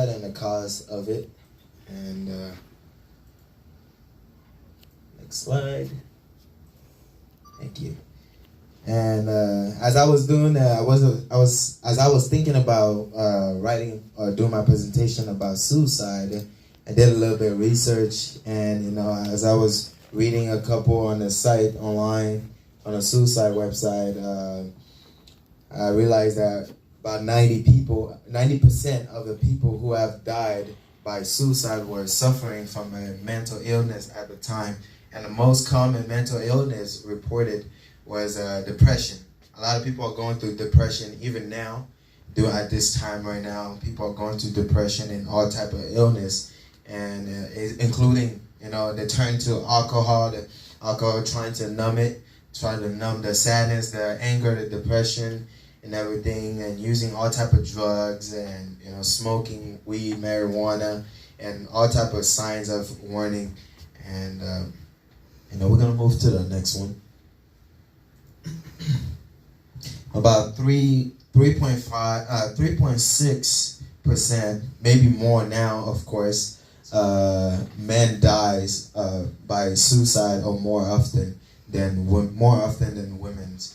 suicide and the cause of it. And next slide. Thank you. And as I was doing that, as I was thinking about writing or doing my presentation about suicide, I did a little bit of research, and as I was reading a couple on the site online, on a suicide website, I realized that about 90% of the people who have died by suicide were suffering from a mental illness at the time. And the most common mental illness reported was depression. A lot of people are going through depression even now. At this time right now, people are going through depression and all type of illness, and including they turn to alcohol. The alcohol trying to numb it, trying to numb the sadness, the anger, the depression, and everything, and using all type of drugs, and smoking weed, marijuana, and all type of signs of warning. And we're gonna move to the next one. About 3.6%, maybe more now, of course, men dies by suicide or more often than women's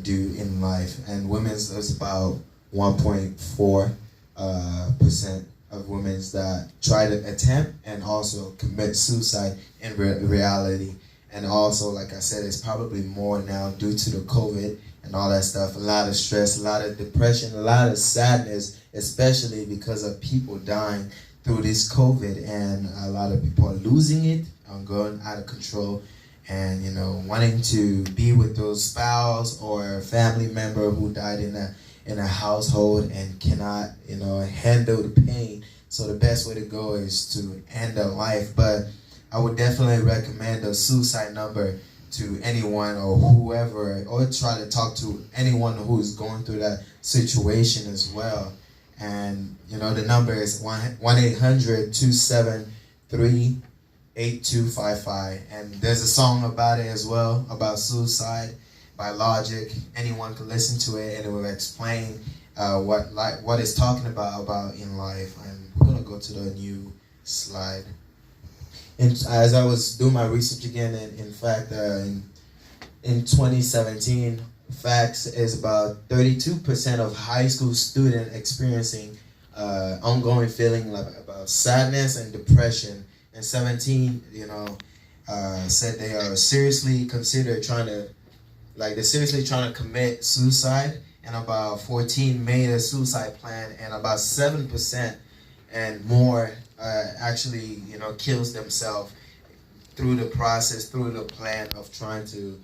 do in life, and women's is about 1.4% of women's that try to attempt and also commit suicide in reality. And also, like I said, it's probably more now due to the COVID and all that stuff. A lot of stress, a lot of depression, a lot of sadness, especially because of people dying through this COVID, and a lot of people are losing it, going out of control, and wanting to be with those spouse or family member who died in a household and cannot handle the pain. So the best way to go is to end their life. But I would definitely recommend a suicide number to anyone or whoever, or try to talk to anyone who's going through that situation as well. And the number is 1-800-273-8255, and there's a song about it as well, about suicide, by Logic. Anyone can listen to it, and it will explain what it's talking about in life. And we're gonna go to the new slide. And as I was doing my research again, and in fact, in 2017, facts is about 32% of high school students experiencing ongoing feeling about sadness and depression, and 17, said they are seriously trying to commit suicide, and about 14 made a suicide plan, and about 7% and more actually kills themselves through the process, through the plan of trying to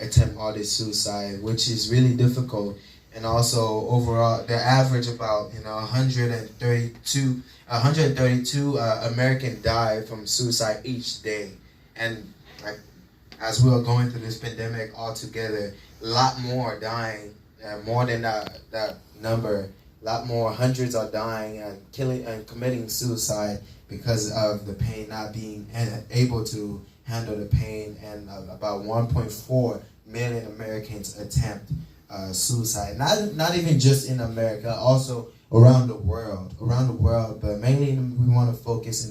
attempt all this suicide, which is really difficult. And also overall, the average about 132 Americans die from suicide each day. And as we are going through this pandemic altogether, a lot more dying, more than that number. A lot more, hundreds are dying and killing and committing suicide because of the pain, not being able to handle the pain. And about 1.4 million Americans attempt suicide. Not even just in America, also around the world. But mainly we want to focus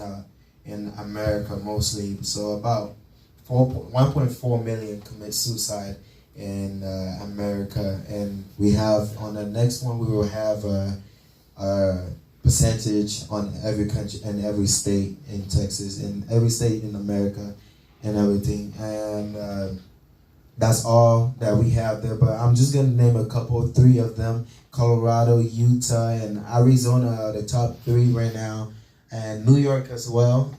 in America mostly. So about 1.4 million commit suicide in America. And we have, on the next one, we will have a percentage on every country and every state in Texas, in every state in America and everything. And that's all that we have there, but I'm just going to name three of them. Colorado, Utah, and Arizona are the top three right now, and New York as well,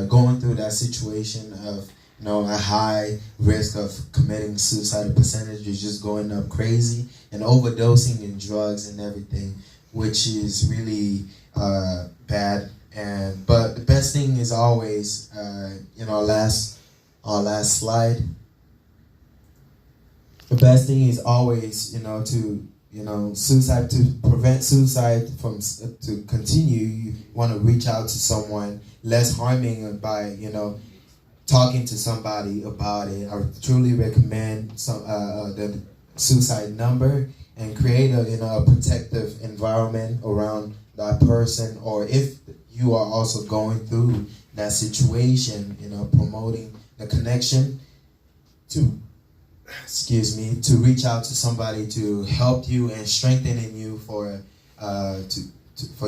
going through that situation of a high risk of committing suicide. The percentage is just going up crazy, and overdosing in drugs and everything, which is really bad. But the best thing is always, our last slide. The best thing is always, suicide, to prevent suicide to continue. You want to reach out to someone, less harming by, talking to somebody about it. I truly recommend the suicide number, and create a protective environment around that person, or if you are also going through that situation, promoting the connection to, to reach out to somebody to help you and strengthening you for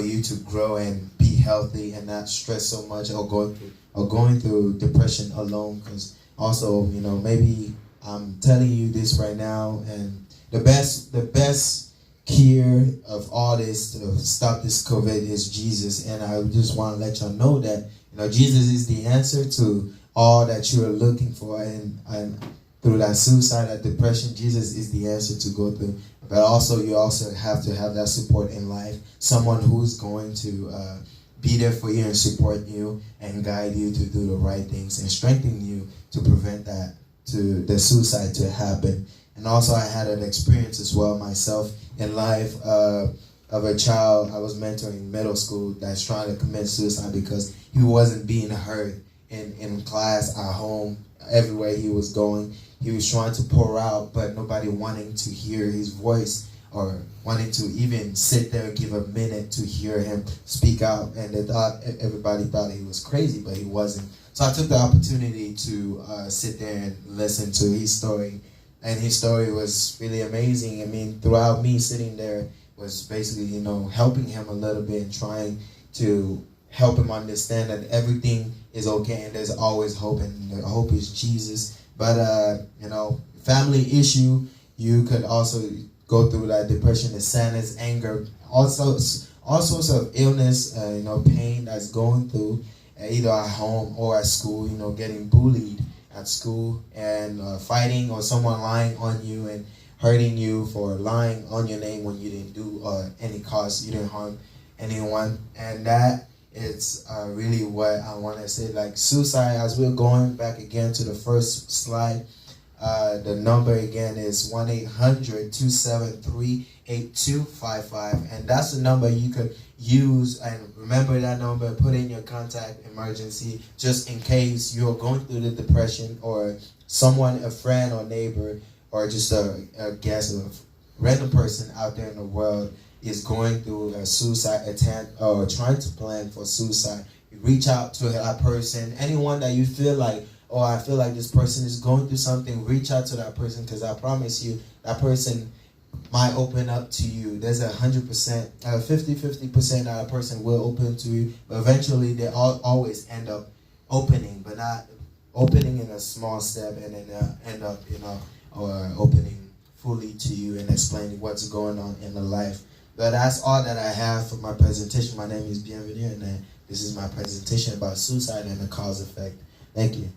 you to grow and be healthy and not stress so much, or going through depression alone. Because also, maybe I'm telling you this right now, and the best cure of all this to stop this COVID is Jesus. And I just want to let y'all know that Jesus is the answer to all that you are looking for, and through that suicide, that depression, Jesus is the answer to go through. But also, you also have to have that support in life, someone who's going to be there for you and support you and guide you to do the right things and strengthen you to prevent the suicide to happen. And also, I had an experience as well myself in life of a child I was mentoring in middle school that's trying to commit suicide because he wasn't being heard in class, at home, everywhere he was going. He was trying to pour out, but nobody wanting to hear his voice or wanting to even sit there and give a minute to hear him speak out. And everybody thought he was crazy, but he wasn't. So I took the opportunity to sit there and listen to his story. And his story was really amazing. I mean, throughout me sitting there was basically, helping him a little bit and trying to help him understand that everything is okay and there's always hope, and the hope is Jesus. But, family issue, you could also go through that depression, the sadness, anger, all sorts of illness, pain that's going through either at home or at school, getting bullied at school and fighting, or someone lying on you and hurting you for lying on your name when you didn't do any cause, you didn't harm anyone. And that it's really what I want to say. Like suicide, as we're going back again to the first slide, the number again is 1-800-273-8255, and that's the number you could use. And remember that number, put in your contact emergency, just in case you're going through the depression, or someone, a friend or neighbor, or just a guest, or a random person out there in the world is going through a suicide attempt or trying to plan for suicide. You reach out to that person, anyone that you feel like, oh, I feel like this person is going through something, reach out to that person, because I promise you, that person might open up to you. There's 50% that a person will open to you, but eventually they always end up opening, but not opening in a small step and then end up, or opening fully to you and explaining what's going on in the life. But that's all that I have for my presentation. My name is Bienvenu, and this is my presentation about suicide and the cause effect. Thank you.